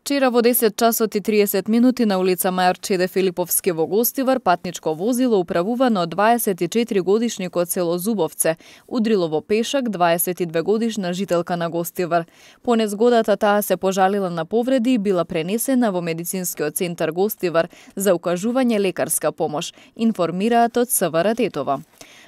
Вчера во 10 часот и 30 минути на улица Мајор Чеде Филиповски во Гостивар патничко возило управувано од 24 годишник од село Зубовце удрило во пешак 22 годишна жителка на Гостивар. По незгодата таа се пожалила на повреди и била пренесена во медицинскиот центар Гостивар за укажување лекарска помош, информираат од СВР Тетова.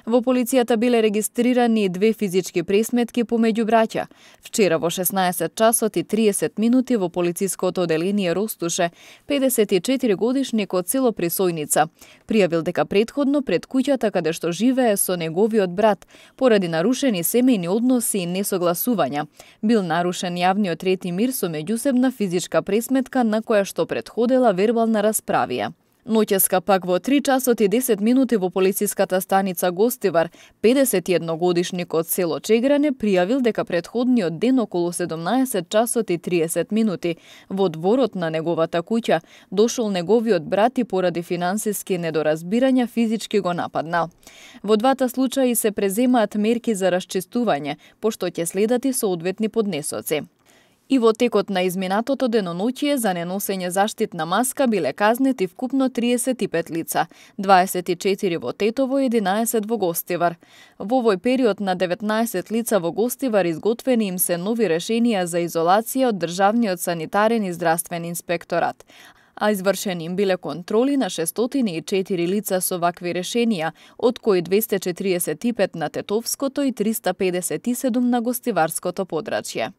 Во полицијата биле регистрирани 2 физички пресметки помеѓу браќа. Вчера во 16 часот и 30 минути во полициското оделение Ростуше 54 годишник од село Присојница пријавил дека претходно пред куќата каде што живее со неговиот брат поради нарушени семејни односи и несогласувања бил нарушен јавниот ред и мир со меѓусебна физичка пресметка на која што претходела вербална расправија. Ноќеска пак во 3 часот и 10 минути во полициската станица Гостивар 51 годишник од село Чегране пријавил дека претходниот ден околу 17 часот и 30 минути во дворот на неговата куќа дошол неговиот брат и поради финансиски недоразбирања физички го нападнал. Во двата случаи се преземаат мерки за расчистување, пошто ќе следат и соодветни поднесоци. И во текот на изминатото деноноќие за неносење заштитна маска биле казнети вкупно 35 лица, 24 во Тетово и 11 во Гостивар. Во овој период на 19 лица во Гостивар изготвени им се нови решенија за изолација од Државниот санитарен и здравствен инспекторат, а извршени им биле контроли на 604 лица со вакви решенија, од кои 245 на Тетовското и 357 на Гостиварското подрачје.